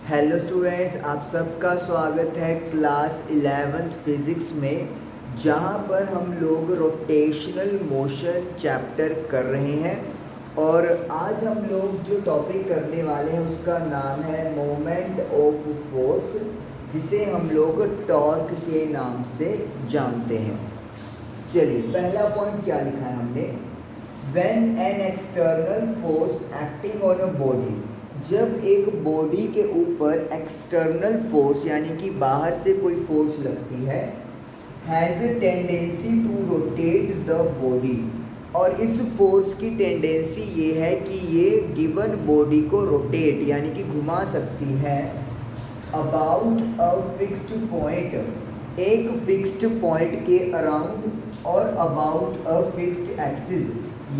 Hello students, आप सबका स्वागत है क्लास 11th फिज़िक्स में, जहां पर हम लोग रोटेशनल मोशन चैप्टर कर रहे हैं। और आज हम लोग जो टॉपिक करने वाले हैं उसका नाम है मोमेंट ऑफ फोर्स, जिसे हम लोग टॉर्क के नाम से जानते हैं। चलिए, पहला पॉइंट क्या लिखा है हमने, when an external force acting on a body, जब एक बॉडी के ऊपर एक्सटर्नल फोर्स यानी कि बाहर से कोई फोर्स लगती है, has a tendency to rotate the body, और इस फोर्स की टेंडेंसी ये है कि ये गिवन बॉडी को रोटेट यानी कि घुमा सकती है अबाउट अ फिक्स्ड पॉइंट, एक फिक्स्ड पॉइंट के अराउंड, और अबाउट अ फिक्स्ड एक्सिस,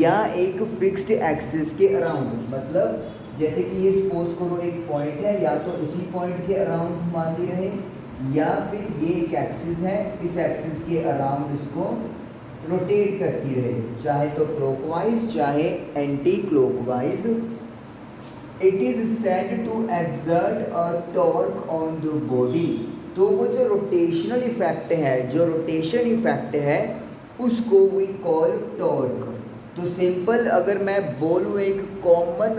या एक फिक्स्ड एक्सिस के अराउंड। मतलब जैसे कि ये सपोज करो एक पॉइंट है, या तो इसी पॉइंट के अराउंड घुमाती रहे, या फिर ये एक एक्सिस है, इस एक्सिस के अराउंड इसको रोटेट करती रहे, चाहे तो क्लॉकवाइज चाहे anti clockwise. It is said to exert a torque on the body, तो वो जो रोटेशनल इफेक्ट है, जो रोटेशन इफेक्ट है, उसको वी कॉल टॉर्क। तो सिंपल अगर मैं बोलूँ एक कॉमन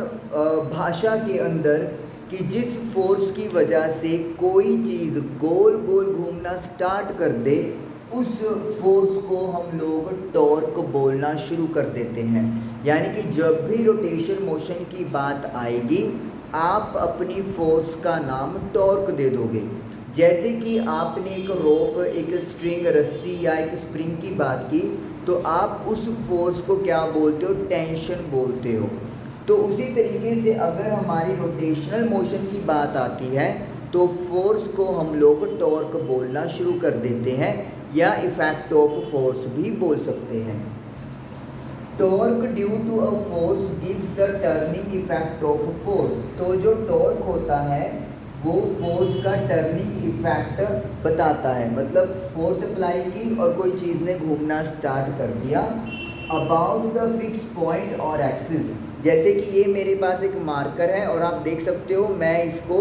भाषा के अंदर कि जिस फोर्स की वजह से कोई चीज़ गोल गोल घूमना स्टार्ट कर दे, उस फोर्स को हम लोग टॉर्क बोलना शुरू कर देते हैं। यानी कि जब भी रोटेशन मोशन की बात आएगी, आप अपनी फोर्स का नाम टॉर्क दे दोगे। जैसे कि आपने एक रोप, एक स्ट्रिंग, रस्सी या एक स्प्रिंग की बात की, तो आप उस फोर्स को क्या बोलते हो? टेंशन बोलते हो। तो उसी तरीके से अगर हमारी रोटेशनल मोशन की बात आती है, तो फोर्स को हम लोग टॉर्क बोलना शुरू कर देते हैं, या इफेक्ट ऑफ फोर्स भी बोल सकते हैं। Torque due to a force gives the turning effect of force, तो जो टॉर्क होता है वो फोर्स का टर्निंग इफेक्ट बताता है। मतलब फोर्स अप्लाई की और कोई चीज़ ने घूमना स्टार्ट कर दिया अबाउट द फिक्स पॉइंट और एक्सिस। जैसे कि ये मेरे पास एक मार्कर है और आप देख सकते हो मैं इसको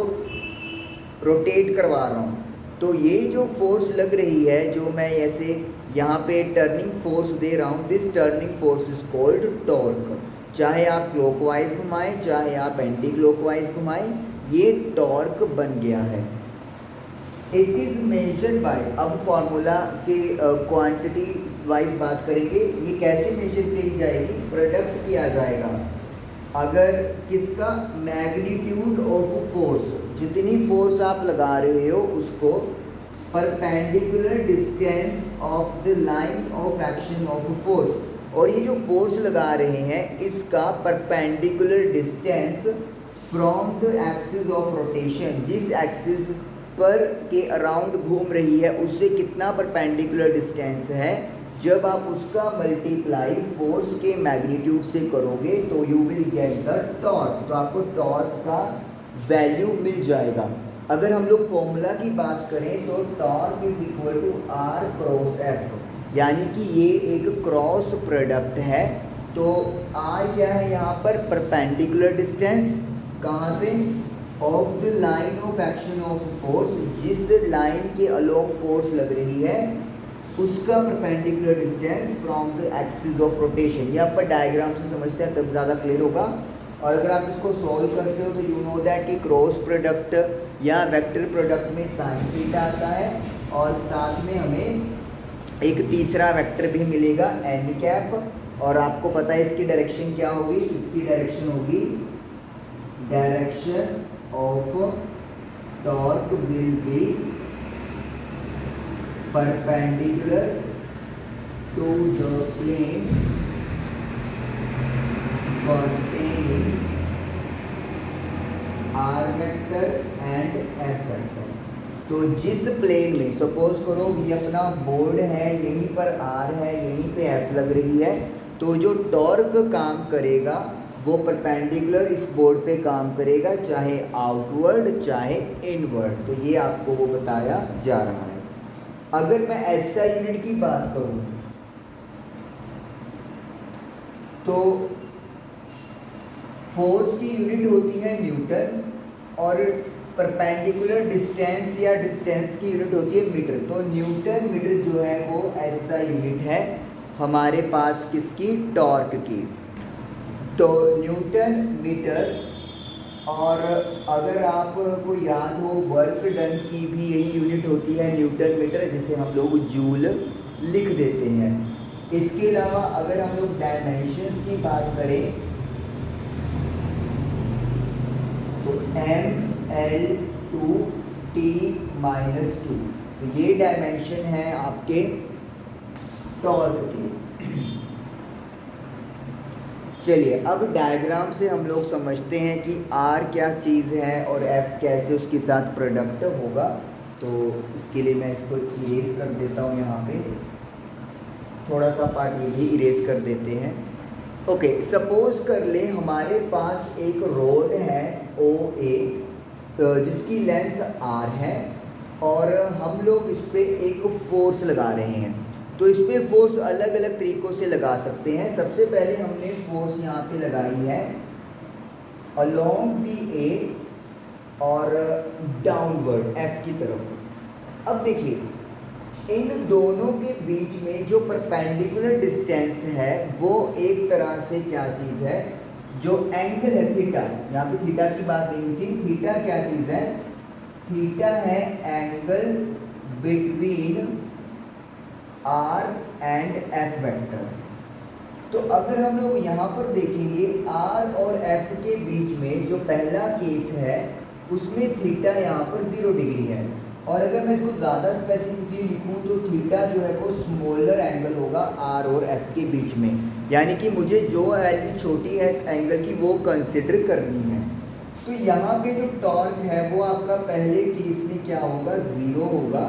रोटेट करवा रहा हूँ, तो ये जो फोर्स लग रही है, जो मैं ऐसे यहाँ पे टर्निंग फोर्स दे रहा हूँ, this turning force is called torque. चाहे आप क्लॉकवाइज घुमाएं चाहे आप एंटी क्लॉकवाइज घुमाएं, ये टॉर्क बन गया है। इट इज़ मेजर्ड बाय, अब फॉर्मूला के क्वांटिटी वाइज बात करेंगे, ये कैसे मेजर की जाएगी? प्रोडक्ट किया जाएगा अगर किसका? मैग्नीट्यूड ऑफ फोर्स, जितनी फोर्स आप लगा रहे हो उसको perpendicular distance of the line of action of force, और ये जो फोर्स लगा रहे हैं इसका perpendicular distance from the axis of rotation, जिस एक्सिस पर के अराउंड घूम रही है उससे कितना परपेंडिकुलर डिस्टेंस है, जब आप उसका मल्टीप्लाई फोर्स के मैग्नीट्यूड से करोगे तो you will get the torque, तो आपको टॉर्क का वैल्यू मिल जाएगा। अगर हम लोग फॉर्मूला की बात करें तो torque is equal to R cross F, यानी कि ये एक क्रॉस प्रोडक्ट है। तो आर क्या है यहाँ पर? परपेंडिकुलर डिस्टेंस, कहाँ से? Of the line of action of force, जिस लाइन के अलोंग फोर्स लग रही है उसका perpendicular distance from the axis of rotation. ये आप डायग्राम से समझते हैं तब ज़्यादा क्लियर होगा। और अगर आप इसको सॉल्व करते हो तो यू नो दैट कि क्रॉस प्रोडक्ट या वेक्टर प्रोडक्ट में साइन थीटा आता है, और साथ में हमें एक तीसरा वेक्टर भी मिलेगा एन कैप, और आपको पता है इसकी डायरेक्शन क्या होगी? इसकी डायरेक्शन होगी, direction of torque will be perpendicular to the plane containing r vector and f vector. तो जिस प्लेन में, सपोज करो ये अपना बोर्ड है, यहीं पर r है, यहीं पे f लग रही है, तो जो टॉर्क काम करेगा वो परपेंडिकुलर इस बोर्ड पे काम करेगा, चाहे आउटवर्ड चाहे इनवर्ड। तो ये आपको वो बताया जा रहा है। अगर मैं ऐसा यूनिट की बात करूं तो फोर्स की यूनिट होती है न्यूटन, और परपेंडिकुलर डिस्टेंस या डिस्टेंस की यूनिट होती है मीटर, तो न्यूटन मीटर जो है वो ऐसा यूनिट है हमारे पास किसकी, टॉर्क की। तो न्यूटन मीटर, और अगर आपको याद हो वर्क डन की भी यही यूनिट होती है न्यूटन मीटर, जिसे हम लोग जूल लिख देते हैं। इसके अलावा अगर हम लोग डायमेंशंस की बात करें तो mL/T-2, तो ये डायमेंशन है आपके टॉर्क के। चलिए अब डायग्राम से हम लोग समझते हैं कि R क्या चीज़ है और F कैसे उसके साथ प्रोडक्ट होगा। तो इसके लिए मैं इसको इरेज कर देता हूँ, यहाँ पे थोड़ा सा पार्ट ये भी इरेज कर देते हैं। ओके, सपोज कर ले हमारे पास एक रोड है OA जिसकी लेंथ R है, और हम लोग इस पर एक फोर्स लगा रहे हैं। तो इस पर फोर्स अलग अलग तरीक़ों से लगा सकते हैं। सबसे पहले हमने फोर्स यहाँ पे लगाई है अलोंग दी A और डाउनवर्ड F की तरफ। अब देखिए इन दोनों के बीच में जो परपेंडिकुलर डिस्टेंस है वो एक तरह से क्या चीज़ है, जो एंगल है थीटा। यहाँ पे थीटा की बात नहीं हुई थी। थीटा क्या चीज़ है, थीटा है angle between R and F vector. तो अगर हम लोग यहाँ पर देखेंगे R और F के बीच में जो पहला केस है उसमें थीटा यहाँ पर 0 डिग्री है, और अगर मैं इसको ज़्यादा स्पेसिफिकली लिखूँ तो थीटा जो है वो स्मॉलर एंगल होगा R और F के बीच में, यानी कि मुझे जो वैल्यू छोटी है एंगल की वो कंसिडर करनी है। तो यहाँ पे जो टॉर्क है वो आपका पहले केस में क्या होगा, 0 होगा,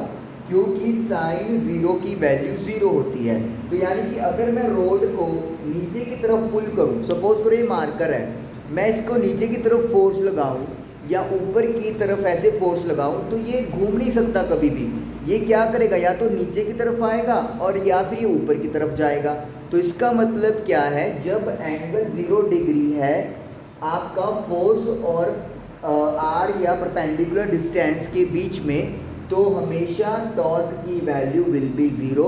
क्योंकि साइन 0 की वैल्यू 0 होती है। तो यानी कि अगर मैं रोड को नीचे की तरफ पुल करूँ, सपोज करो ये मार्कर है, मैं इसको नीचे की तरफ फोर्स लगाऊँ या ऊपर की तरफ ऐसे फोर्स लगाऊँ, तो ये घूम नहीं सकता कभी भी। ये क्या करेगा, या तो नीचे की तरफ आएगा और या फिर ये ऊपर की तरफ जाएगा। तो इसका मतलब क्या है, जब एंगल 0 डिग्री है आपका फोर्स और R या परपेंडिकुलर डिस्टेंस के बीच में, तो हमेशा टॉर्क की वैल्यू विल बी 0।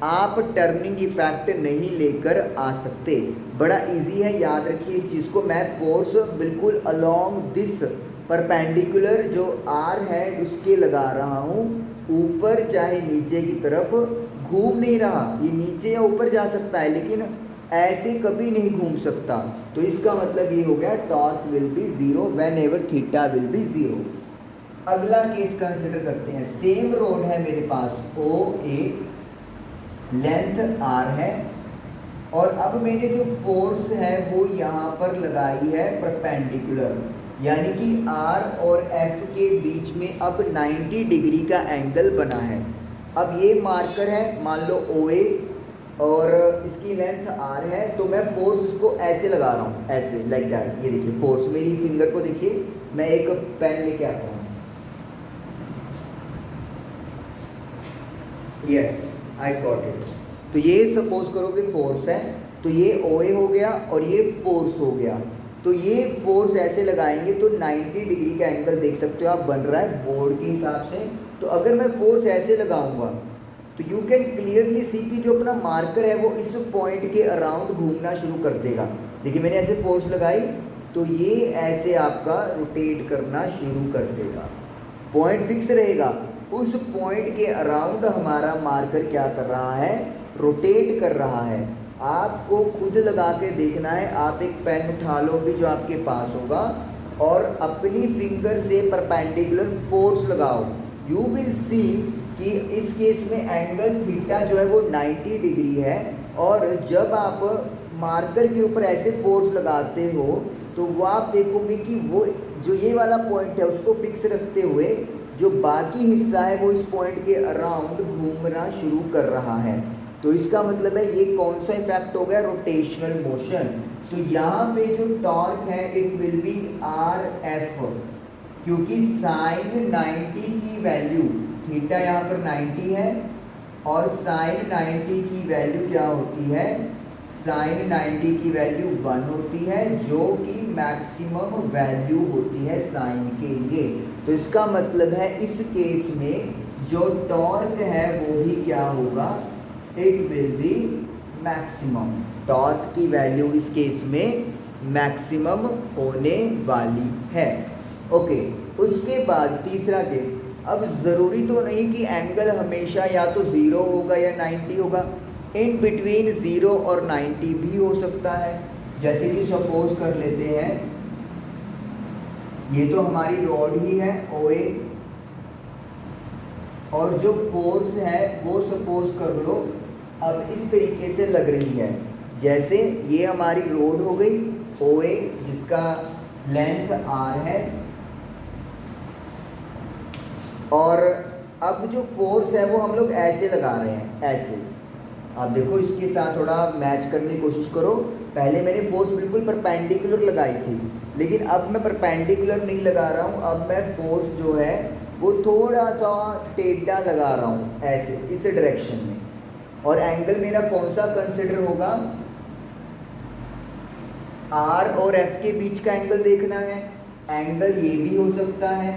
आप टर्निंग इफेक्ट नहीं लेकर आ सकते। बड़ा इजी है, याद रखिए इस चीज़ को। मैं फोर्स बिल्कुल अलोंग दिस परपेंडिकुलर जो R है उसके लगा रहा हूँ, ऊपर चाहे नीचे की तरफ घूम नहीं रहा। ये नीचे या ऊपर जा सकता है लेकिन ऐसे कभी नहीं घूम सकता। तो इसका मतलब ये हो गया torque will B 0 when ever theta will be 0। अगला केस कंसिडर करते हैं। सेम रोड है मेरे पास OA, लेंथ R है, और अब मैंने जो फोर्स है वो यहाँ पर लगाई है परपेंडिकुलर, यानी कि R और F के बीच में अब 90 डिग्री का एंगल बना है। अब ये मार्कर है मान लो OA और इसकी लेंथ R है, तो मैं फोर्स इसको ऐसे लगा रहा हूँ, ऐसे लाइक दैट। ये देखिए फोर्स, मेरी फिंगर को देखिए, मैं एक पेन लेके आता हूँ। Yes, I got it. तो ये सपोज करो कि फोर्स है, तो ये OA हो गया और ये फोर्स हो गया। तो ये फोर्स ऐसे लगाएंगे तो 90 डिग्री का एंगल देख सकते हो आप बन रहा है बोर्ड के हिसाब से। तो अगर मैं फोर्स ऐसे लगाऊंगा तो यू कैन क्लियरली सी कि जो अपना मार्कर है वो इस पॉइंट के अराउंड घूमना शुरू कर देगा। देखिए मैंने ऐसे फोर्स लगाई तो ये ऐसे आपका रोटेट करना शुरू कर देगा। पॉइंट फिक्स रहेगा, उस पॉइंट के अराउंड हमारा मार्कर क्या कर रहा है, रोटेट कर रहा है। आपको खुद लगा के देखना है। आप एक पेन उठा लो भी जो आपके पास होगा और अपनी फिंगर से परपेंडिकुलर फोर्स लगाओ। यू विल सी कि इस केस में एंगल थीटा जो है वो 90 डिग्री है, और जब आप मार्कर के ऊपर ऐसे फोर्स लगाते हो तो वो आप देखोगे कि वो जो ये वाला पॉइंट है उसको फिक्स रखते हुए जो बाकी हिस्सा है वो इस पॉइंट के अराउंड घूमना शुरू कर रहा है। तो इसका मतलब है ये कौन सा इफेक्ट हो गया, रोटेशनल मोशन। तो यहाँ पे जो टॉर्क है इट विल बी RF, क्योंकि साइन 90 की वैल्यू, थीटा यहाँ पर 90 है और साइन 90 की वैल्यू क्या होती है, साइन 90 की वैल्यू 1 होती है, जो कि मैक्सिमम वैल्यू होती है साइन के लिए। तो इसका मतलब है इस केस में जो टॉर्क है वो भी क्या होगा, it will be maximum. Torque की वैल्यू इस केस में मैक्सिमम होने वाली है। ओके, उसके बाद तीसरा केस। अब ज़रूरी तो नहीं कि एंगल हमेशा या तो 0 होगा या 90 होगा, इन बिटवीन 0 और 90 भी हो सकता है। जैसे कि सपोज कर लेते हैं ये तो हमारी रॉड ही है OA, और जो फोर्स है वो सपोज कर लो अब इस तरीके से लग रही है, जैसे ये हमारी रोड हो गई OA जिसका लेंथ R है, और अब जो फोर्स है वो हम लोग ऐसे लगा रहे हैं, ऐसे। आप देखो इसके साथ थोड़ा मैच करने की कोशिश करो। पहले मैंने फोर्स बिल्कुल परपेंडिकुलर लगाई थी, लेकिन अब मैं परपेंडिकुलर नहीं लगा रहा हूँ, अब मैं फोर्स जो है वो थोड़ा सा टेढ़ा लगा रहा हूँ, ऐसे इस डायरेक्शन में। और एंगल मेरा कौन सा कंसिडर होगा, R और F के बीच का एंगल देखना है। एंगल ये भी हो सकता है,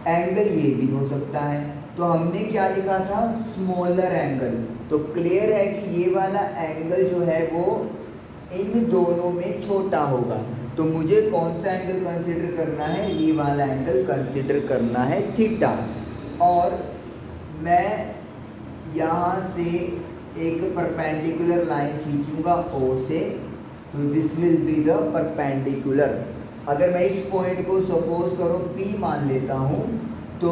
एंगल ये भी हो सकता है। तो हमने क्या लिखा था, स्मॉलर एंगल। तो क्लियर है कि ये वाला एंगल जो है वो इन दोनों में छोटा होगा। तो मुझे कौन सा एंगल कंसीडर करना है, ये वाला एंगल कंसीडर करना है थीटा। और मैं यहाँ से एक परपेंडिकुलर लाइन खींचूंगा O से, तो this will be the perpendicular. अगर मैं इस पॉइंट को सपोज करो P मान लेता हूँ, तो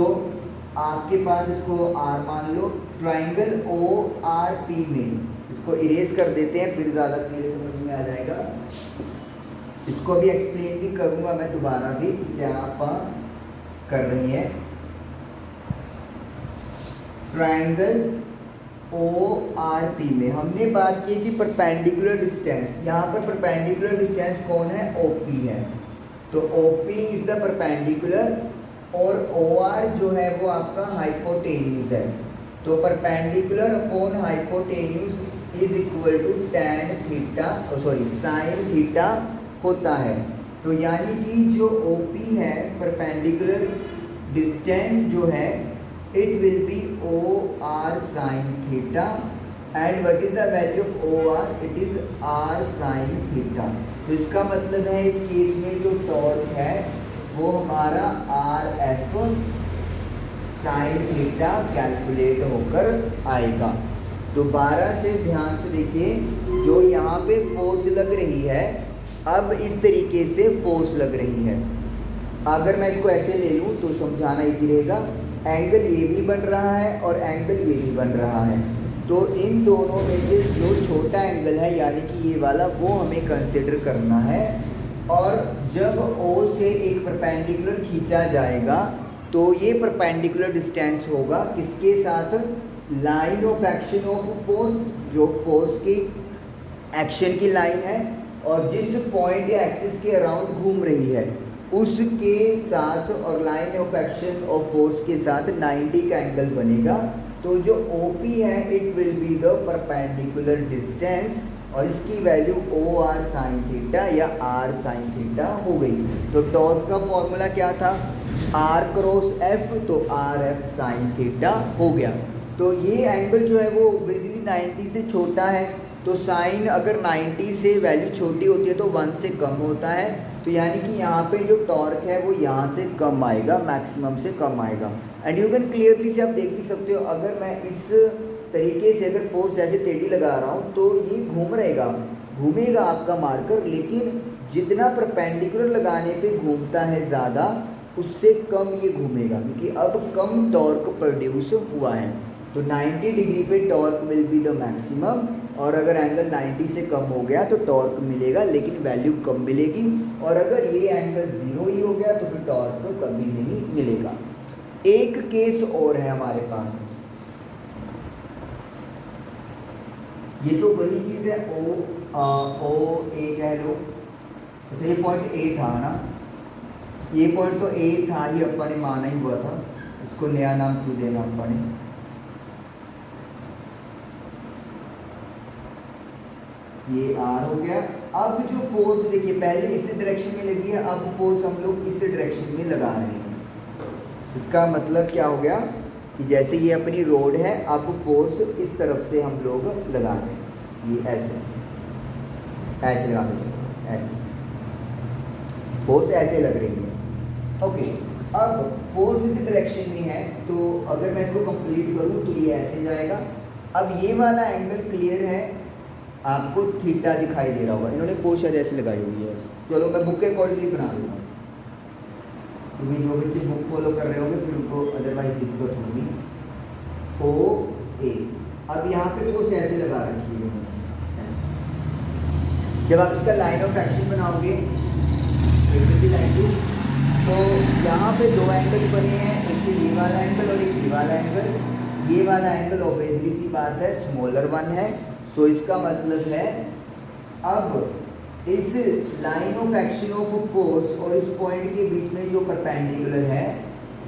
आपके पास इसको R मान लो। ट्राइंगल ORP में इसको इरेज कर देते हैं, फिर ज़्यादा क्लियर समझ में आ जाएगा। इसको भी एक्सप्लेन भी करूँगा मैं दोबारा भी कि क्या आप कर रही है। ट्राइंगल ORP में हमने बात की कि परपेंडिकुलर डिस्टेंस, यहाँ पर परपेंडिकुलर डिस्टेंस कौन है, OP है। तो OP इज द परपेंडिकुलर और OR जो है वो आपका हाइपोटेन्यूज है। तो perpendicular upon hypotenuse is equal to tan theta, sorry sine theta होता है। तो यानी कि जो OP है परपेंडिकुलर डिस्टेंस जो है, it will be OR sine theta, and what is the value of OR, it is R sine theta. तो इसका मतलब है इस केस में जो टॉर्क है वो हमारा RF साइन थीटा कैलकुलेट होकर आएगा। दोबारा से ध्यान से देखिए, जो यहाँ पे फोर्स लग रही है, अब इस तरीके से फोर्स लग रही है। अगर मैं इसको ऐसे ले लूँ तो समझाना इजी रहेगा। एंगल ये भी बन रहा है और एंगल ये भी बन रहा है, तो इन दोनों में से जो छोटा एंगल है यानी कि ये वाला, वो हमें कंसिडर करना है। और जब O से एक परपेंडिकुलर खींचा जाएगा तो ये परपेंडिकुलर डिस्टेंस होगा किसके साथ, line of action of force, जो फोर्स की एक्शन की लाइन है और जिस पॉइंट या एक्सिस के अराउंड घूम रही है उसके साथ, और line of action of force के साथ 90 का एंगल बनेगा। तो जो OP है it will be the perpendicular distance, और इसकी वैल्यू OR साइन थीटा या R साइन थीटा हो गई। तो टॉर्क का फॉर्मूला क्या था, R क्रॉस F, तो RF साइन थीटा हो गया। तो ये एंगल जो है वो बेसिकली 90 से छोटा है, तो साइन अगर 90 से वैल्यू छोटी होती है तो 1 से कम होता है। तो यानी कि यहाँ पे जो टॉर्क है वो यहाँ से कम आएगा, मैक्सिमम से कम आएगा। एंड यू कैन क्लियरली से आप देख भी सकते हो, अगर मैं इस तरीके से अगर फोर्स ऐसे टेढ़ी लगा रहा हूँ तो ये घूमेगा आपका मार्कर, लेकिन जितना परपेंडिकुलर लगाने पे घूमता है ज़्यादा, उससे कम ये घूमेगा, क्योंकि अब कम टॉर्क प्रोड्यूस हुआ है। तो 90 डिग्री पे torque will be the maximum, और अगर एंगल 90 से कम हो गया तो टॉर्क मिलेगा लेकिन वैल्यू कम मिलेगी, और अगर ये एंगल 0 ही हो गया तो फिर टॉर्क कभी नहीं मिलेगा। एक केस और है हमारे पास, ये तो वही चीज़ है O A कह लो। अच्छा ये पॉइंट A था ना, ये पॉइंट तो A था ही, अपन ने माना ही हुआ था, इसको नया नाम क्यों देना अपन ने। ये R हो गया अब जो फोर्स देखिए पहले इस डायरेक्शन में लगी है, अब फोर्स हम लोग इस डायरेक्शन में लगा रहे हैं। इसका मतलब क्या हो गया कि जैसे ये अपनी रोड है, अब फोर्स इस तरफ से हम लोग लगा रहे हैं, ये ऐसे ऐसे लगा के चलो, ऐसे फोर्स ऐसे लग रही है। ओके, अब फोर्स इस डायरेक्शन में है, तो अगर मैं इसको कंप्लीट करूं तो ये ऐसे जाएगा। अब ये वाला एंगल क्लियर है, आपको थीटा दिखाई दे रहा होगा, इन्होंने फोर्स शायद ऐसे लगाई हुई है। चलो मैं बुक के अकॉर्डिंगली बना दूंगा, क्योंकि जो बच्चे बुक फॉलो कर रहे होंगे फिर उनको अदरवाइज दिक्कत होगी। ओ ए, अब यहाँ पे फोर्स ऐसे लगा रखी है। जब आप इसका लाइन ऑफ एक्शन बनाओगे तो यहाँ पे दो एंगल बने हैं, एक ये वाला एंगल और एक ये वाला एंगल। ये वाला एंगल ऑब्वियसली सी बात है स्मॉलर वन है, सो इसका मतलब है अब इस line of action of force और इस पॉइंट के बीच में जो परपेंडिकुलर है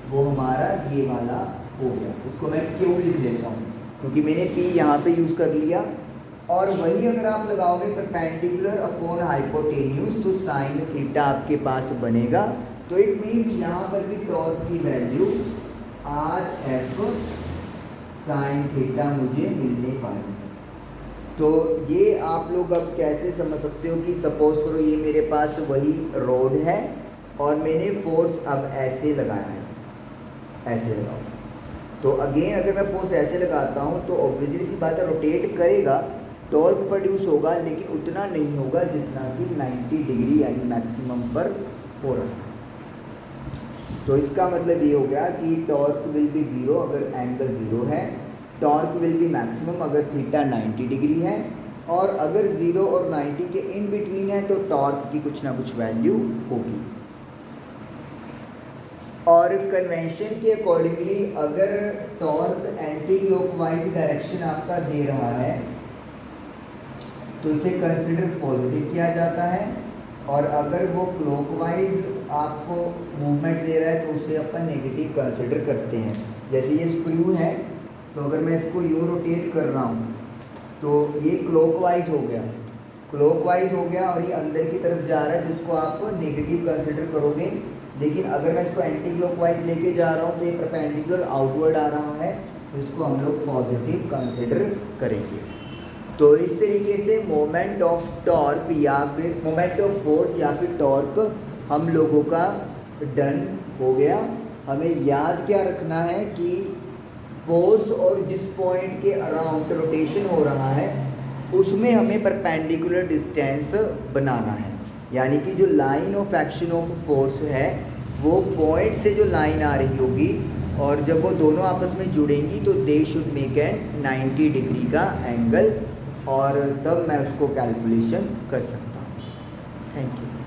वो हमारा ये वाला हो गया। इसको मैं क्यों लिख लेता हूँ, क्योंकि मैंने P यहाँ पे यूज़ कर लिया। और वही अगर आप लगाओगे परपेंडिकुलर अपॉन हाइपोटेन्यूज तो साइन थीटा आपके पास बनेगा। तो इट मीन्स यहाँ पर भी टॉर्क की value R F sine theta मुझे मिलने वाली है। तो ये आप लोग अब कैसे समझ सकते हो कि सपोज करो ये मेरे पास वही रोड है और मैंने फोर्स अब ऐसे लगाया है, ऐसे लगाओ। तो अगेन अगर मैं फोर्स ऐसे लगाता हूँ तो ऑब्वियसली सी बात है रोटेट करेगा, टॉर्क प्रोड्यूस होगा, लेकिन उतना नहीं होगा जितना कि 90 डिग्री यानी मैक्सिमम पर हो रहा है। तो इसका मतलब ये हो गया कि टॉर्क विल बी ज़ीरो अगर एंगल ज़ीरो है, टॉर्क विल बी मैक्सिमम अगर थीटा 90 डिग्री है, और अगर 0 और 90 के इन बिटवीन है तो टॉर्क की कुछ ना कुछ वैल्यू होगी। और कन्वेंशन के अकॉर्डिंगली अगर टॉर्क एंटी क्लॉकवाइज डायरेक्शन आपका दे रहा है तो इसे कंसिडर पॉजिटिव किया जाता है, और अगर वो क्लॉकवाइज आपको मूवमेंट दे रहा है तो उसे अपन नेगेटिव कंसिडर करते हैं। जैसे ये स्क्रू है, तो अगर मैं इसको यूँ रोटेट कर रहा हूँ तो ये क्लॉकवाइज हो गया, क्लॉकवाइज हो गया और ये अंदर की तरफ जा रहा है, जिसको आप नेगेटिव कंसिडर करोगे। लेकिन अगर मैं इसको एंटी क्लॉकवाइज लेके जा रहा हूँ तो ये परपेंडिकुलर आउटवर्ड आ रहा है, तो इसको हम लोग पॉजिटिव कंसिडर करेंगे। तो इस तरीके से मोमेंट ऑफ टॉर्क या फिर मोमेंट ऑफ फोर्स या फिर टॉर्क हम लोगों का डन हो गया। हमें याद क्या रखना है कि फोर्स और जिस पॉइंट के अराउंड रोटेशन हो रहा है उसमें हमें परपेंडिकुलर डिस्टेंस बनाना है, यानी कि जो line of action of force है वो पॉइंट से जो लाइन आ रही होगी, और जब वो दोनों आपस में जुड़ेंगी तो they should make an 90 degree का एंगल, और तब मैं उसको कैलकुलेशन कर सकता हूँ। Thank you.